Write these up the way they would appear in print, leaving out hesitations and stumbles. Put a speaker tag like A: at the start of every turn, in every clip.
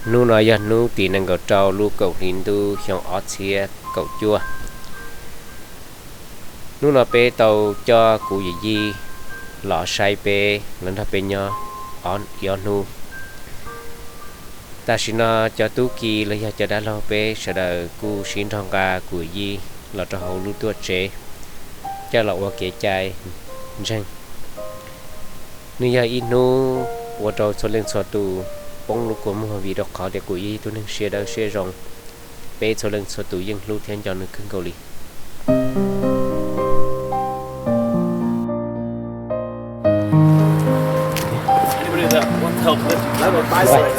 A: nu nói giờ nu tí năng cầu trâu lu cầu hình tu trong ót xia cầu chua nu nó pe tàu cho cụ gì lọ say pe lần thà pe nhỏ on yon nu ta xin nó cho tu kỳ lấy cho đã lo pe sẽ đợi cụ xin thong ca cụ gì lọ cho hậu lu tua chế cho lọ qua kế chai răng nu giờ inu qua trâu cho lên số tu bông lúc của mua vì đọc khó để cụ gì tôi nên share đâu share rong pe cho lên số tu dân lưu thiên cho nó cứng cầu li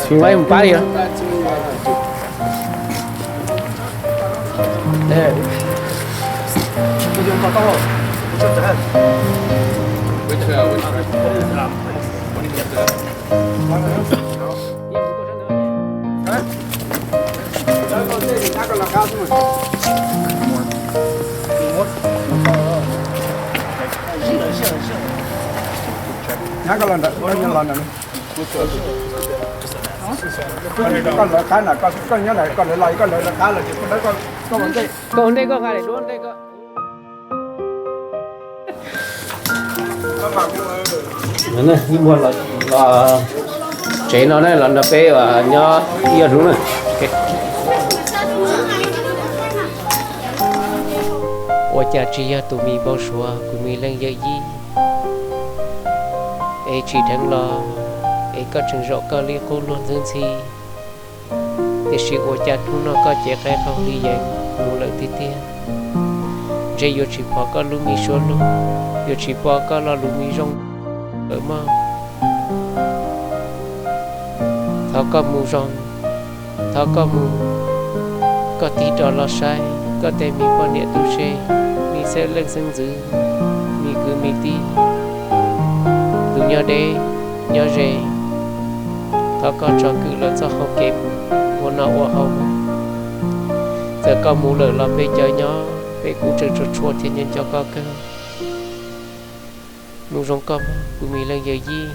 A: xin mấy một bát đi đó đây
B: nhá cái lần đó bao nhiêu lần rồi con là cái nào con nhớ này con lại là cá là chỉ con đấy con
A: đây có cái này luôn đây có này nhưng mà là chế nó này là nó bé và nhỏ yêu đúng rồi ôi cha chị tụi mình bao xua tụi mình lên gì ấy chỉ thằng lo ấy có chừng rõ có liên cô luôn dương si thì sự ôi cha chúng nó có trẻ cái không đi dạy một lần tiếp theo dây vô chỉ bỏ có lumi số luôn vô chỉ bỏ có lo lumi rong ở mà thọ có mù rong thọ có mù có tí trò lo sai có thể mi quan niệm tu sê mi sẽ lên sinh dữ mi cứ mi tí tu nhớ đê nhớ rê thọ có cho cứ lên cho học kịp muốn nào ở hậu giờ có mù lời làm về chơi nhỏ về cụ trường cho chua thiên nhân cho có cơ mù rong com của mi lên giờ gì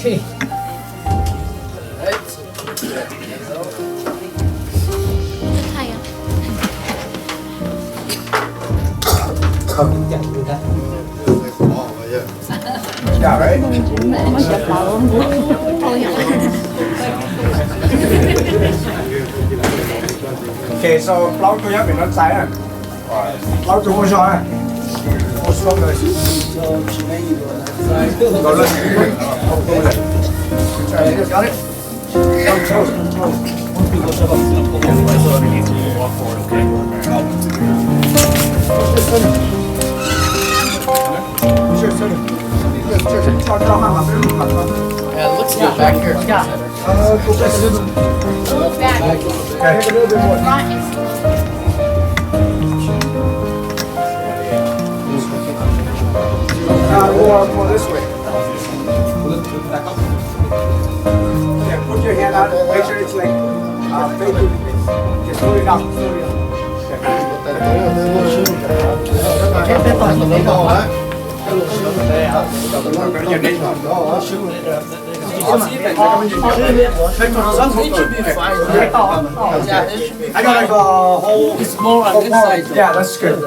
B: Okay. Không nhận được đó. Chào đấy. Okay, so lau tôi nhớ bị nó cháy à. Lau tôi mua rồi. Mua xuống rồi. Go lên. Không lên. Đấy, được đấy. Control.
C: Yeah, let's go back here.
D: Yeah. Look back.
B: Okay. A little bit more. More this way. Yeah, put your hand out. Make sure it's like facing. Just hold it up. I got like a whole.
C: It's more on this side.
B: Yeah, that's good.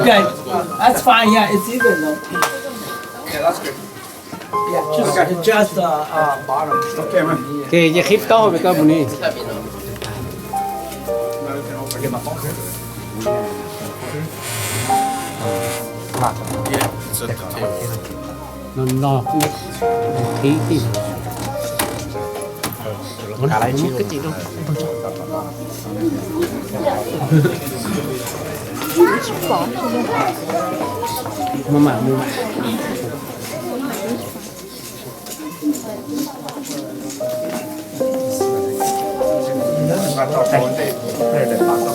C: Okay, that's fine. Yeah, it's even though.
B: Yeah, that's good.
C: Just
B: bottom. Okay, man.
A: โอเคอย่าคลิปต่อไปก็บุนี้
C: let me know. Yeah, it's at the table.
A: นอนนอกทีที่มันก็จีนมาหมามู
B: Ma troppo prende il fatto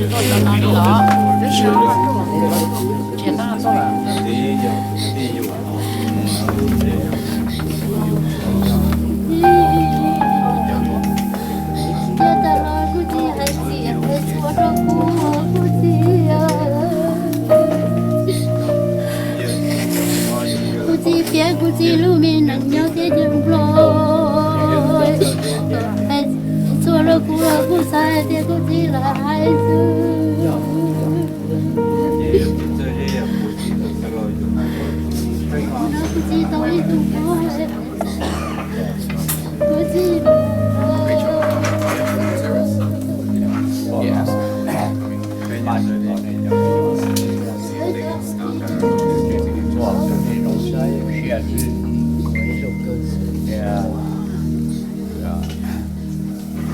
D: 做到哪里了？这是简单做了。
E: 估计路面能有点人落，做了苦了不才别估计了孩子。估计到一种不会，估计。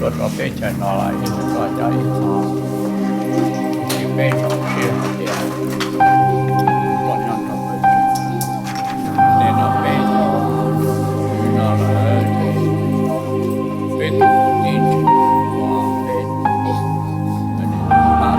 F: รถเราเป็นชนอะไรก็ใจที่เป็นของเชื่อเดียวก่อนนั้นเราเป็นเล่นเราเป็นนอนเลยเป็นดินว่าเป็นมา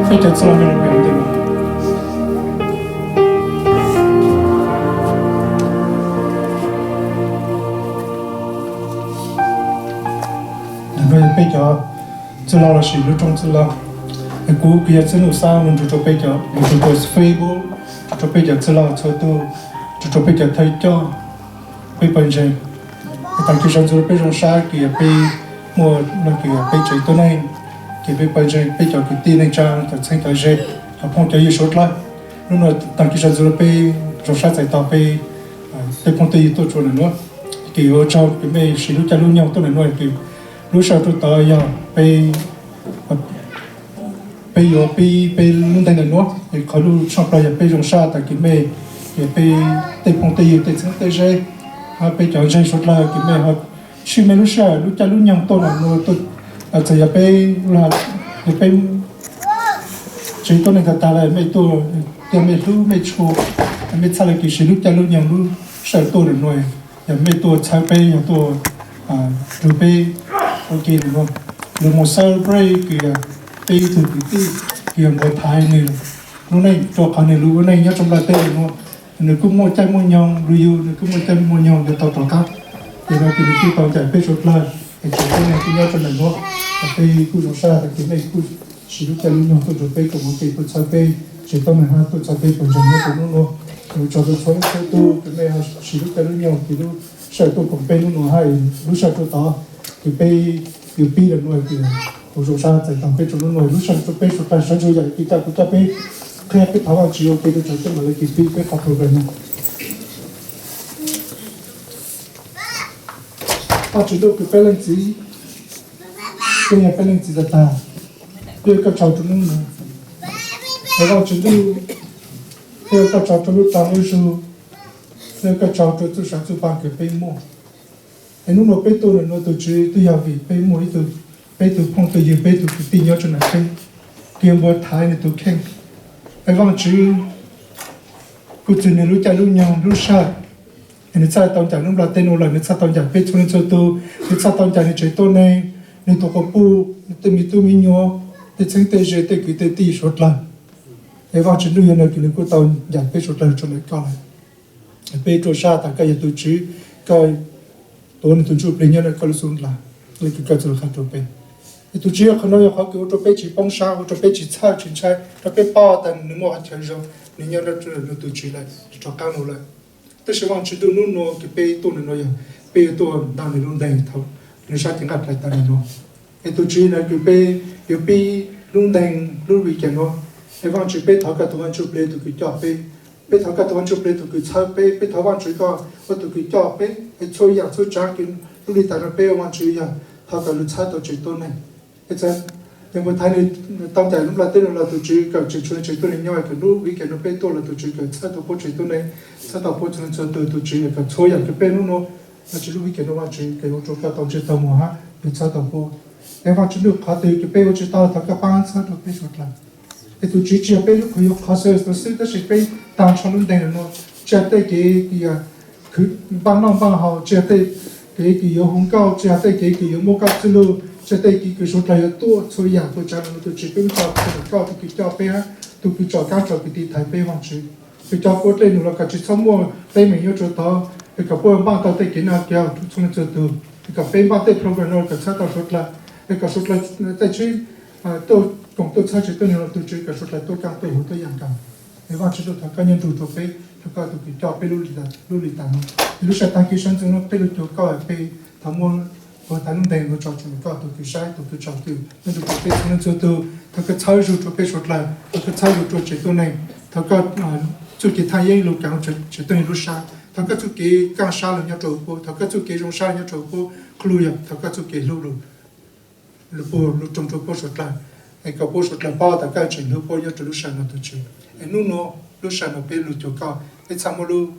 G: Peut-être ça va le perdre demain. Bây giờ bây giờ chỉ là sự lựa chọn chỉ là cú kia chỉ là sao mình cho bây giờ mình cho Facebook cho bây giờ chỉ là cho tôi cho bây giờ thấy cho bây giờ tăng cường cho bây giờ sao kia bây mua là kia bây giờ tôi này thì bây giờ cái tin này trang thì thấy cái gì họ phong cho số lại lúc nào tăng cường cho bây giờ sao giải tỏa bây phong tiền tôi cho nữa kiểu cho cái mấy sự lựa chọn luôn nhau tôi nói kiểu lúc sau tôi tới giờ bây giờ lúc này nữa thìเขาดูชอบเราอย่าไปลงชาแต่กินไม่อย่าไปเตะพงเตะอยู่เตะซึ่งเตะเจ้าไปจ่ายใจสุดเลยกินไม่เขาชื่อไม่รู้ชารู้จักรู้ยังตัวนั้นนู้ตัวอาจจะอย่าไปละอย่าไปใจตัวนั้นก็ตาเลยไม่ตัวยังไม่รู้ไม่ชัวไม่ทราบกี่ชื่อรู้จักรู้ยังรู้ชาตัวนั้นหน่อยอย่าไม่ตัวใช้ไปอย่างตัวดูไปโอเคหรือว่าหรือมอเตอร์ไซค์กี่ไปถึงที่กี่มอท้ายนี่รู้ในตัวเขาเนี่ยรู้ว่าในยักษ์จำลายเต้เนาะหนึ่งก็มัวใจมัวยองรู้อยู่หนึ่งก็มัวใจมัวยองเดี๋ยวต่อครับเดี๋ยวเราไปดูที่ตอนจ่ายไปชดเลยไอ้เจ้าเนี่ยที่ยักษ์จำลายเนาะไปกู้ลงชาแต่ที่ไม่กู้สิรู้ใจรู้ยองตัวจะไปกับมันไปตัวจะไปเจ้าต้องมาหาตัวจะไปเป็นจังเนี่ยตัวนู้นเนาะเราจะไปช่วยตัวที่ไม่หาสิรู้ใจรู้ยองที่รู้ใช้ตัวผมเป็นนู้นให้รู้ใช้ตัวต่อที่ไปอยู่ปีละหน่วยที่我说啥在当被主任我路上就被说干啥就要比较比较被，可以被台湾只有被的就这么来给被好多人呢。他知道个白人子，跟人白人子的大，有个找主任呢，然后知道有个找主任当的时候，有个找主任啥就把个被摸，哎，侬若被多人侬都知都要为被摸一头。bây giờ phong tự nhiên bây giờ cái tin nhớ cho nó khen kiếm bữa thái này tôi khen cái văn chữ cụ chữ này lúc cha lúc nhau lúc sa này sa tao trả lúc là tên nó là này sa tao trả bây giờ cho tôi này sa tao trả này chơi tôi này này tôi có pu tôi mi nhớ tôi chẳng tới giờ tôi cứ tới tí sốt là cái vòng chỉ nuôi nó cái tàu giải bê số lần cho nó coi lại bê trôi xa tại cái tổ chức cái tổ này tổ chức bên nhau nó coi xuống là lấy cái cái khăn tổ bê tổ chứcเขาnóiเขาkiểu tổ bê chỉ bông sa tổ bê chỉ xa chỉ sai tổ bê baoแต่นึกว่าเทียนเราเนี่ยเราtổ chức lại cho cao nó lạiแต่สิ่งว่าchỉตัวนู้นnó cái bêตัวnày nóอย่างบตัวดาวในรุ่นแดงเท่าในชาติที่กัดไหลตาในโน้ไอตัวจีนคือเปีรุ่นแดงรุ่นวิกเกนโน้ไอวันจีเท่ากับตัววันจูเปตัวคือจ่อเท่ากับตัววันจูเตัวคือชาเท่าวันจีก็ว่าตัวคือจ่อไอช่วยอย่างช่วยจ้ากินรุ่นที่ตาในวันจีอย่างเท่ากับรุ่นชาตัวจีตัวนั้นไอเจ้าอย่างวันไทยในตั้งใจรุ่นละเต้นเราตัวจีกับจีชวนจีตัวนี้ย่อยกับรุ่นวิกเกนโน้ตัวเราตัวจีกับชาตัวโพจีตัวนี้ชาตัวโพจีนั้นตัวจีกับช่วยอย่างกับรุ่นโน้mà chỉ lúc cái nó mà chỉ cái chỗ cái tàu chỉ tàu mùa ha bị sao tàu po em vào chỉ lúc khá từ cái bê chỉ tàu thằng các bạn sao được bê sốt lại cái tụi chỉ bê lúc cái khá sơ nó sẽ chỉ bê tăng cho nó đen nó chỉ tới cái cứ ban năm ban hậu chỉ tới cái yếu hung cao chỉ tới cái yếu mua cao chỉ lúc chỉ tới cái sốt lại tua số dạng tôi cho nó tụi chỉ bê cho cái cao tụi cho bê ha tụi cho cao cho cái tí thái bê hoàn chỉ tụi cho cốt lên nó cái chỉ xong mua đây mình yêu cho tao cái cặp bông bao tao tay kiến nào kéo chúng mình chơi từ cái cặp bê bao tay program nó cái sát tao sốt là cái cặp sốt là tay chơi tôi cùng tôi chơi tôi nhiều tôi chơi cái sốt là tôi càng tôi hữu tôi dạng càng cái vào chơi tôi thằng nhân chủ tôi bê tôi coi tôi cho bê lưu lì tàn lưu sẽ tăng cái sân chúng nó bê lưu tôi coi bê thằng mua và thằng đèn nó cho chúng mình coi tôi sai tôi cho từ nên tôi bê chúng nó chơi từ thằng cái chơi rồi tôi bê sốt là thằng cái chơi rồi tôi chơi tôi này thằng cái chú cái thay ấy lúc càng chơi tôi lúc sai thằng các chú kế càng xa là nhau trâu po thằng các chú kế trong xa nhau trâu po khului à thằng các chú kế lưu lúc trong trâu po sốt lại cái po sốt lại bao thằng các chuyện lưu po nhau trâu lúc xa nó tự chịu cái nút nó lúc xa nó bên lúc chỗ cao cái sao mà lúc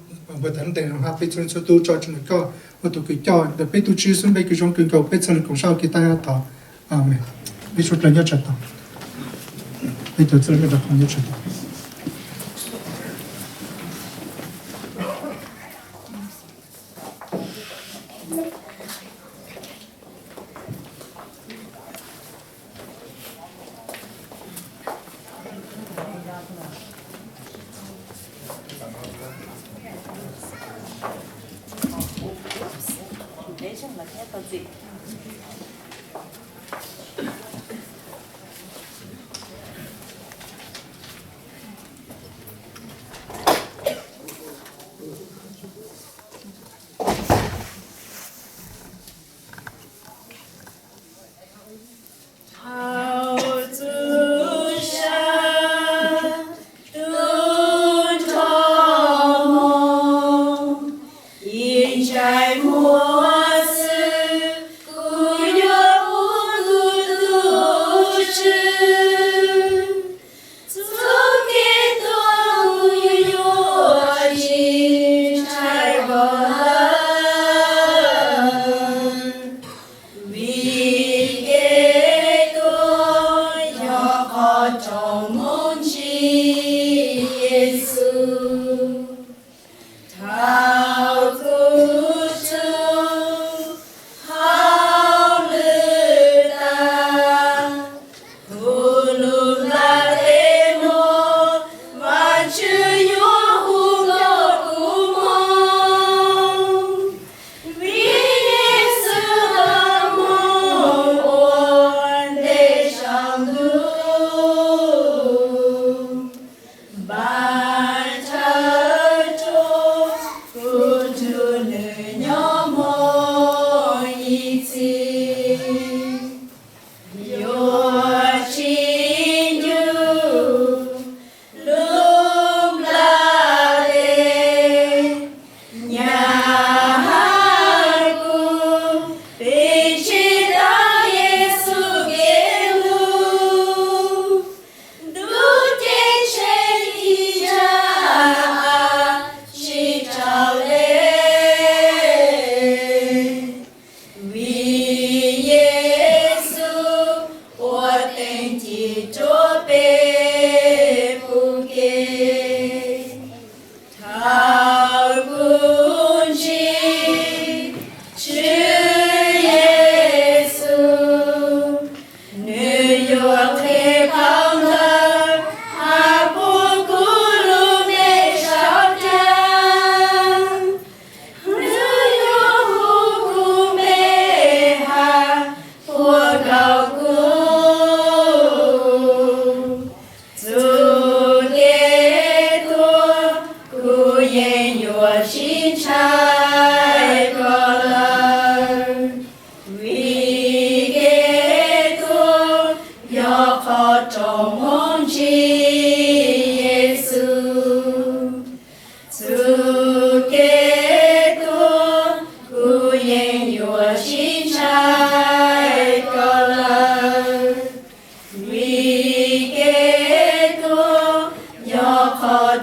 G: bữa thằng đèn nó hấp bên trên số tu cho nó cao và tụi cái cho để bên tụi chi xuống bên cái trong cái cầu bên sau cũng sao cái tay ta amen bên sốt lại nhau chặt ta bên tụi sau bên đặt nhau chặt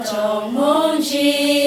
E: trong môn chi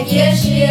E: Giêsu.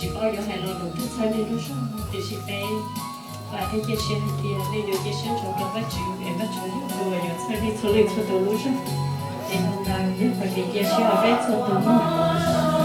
H: chỉ có những hành động đủ thức sai nên lúc sau để chỉ bé và cái chia sẻ hàng kia nên được chia sẻ cho các bạn chịu để bạn chịu được rồi những sai đi số lượng số đầu lúc sau để mình làm những phần chia sẻ ở bên số đầu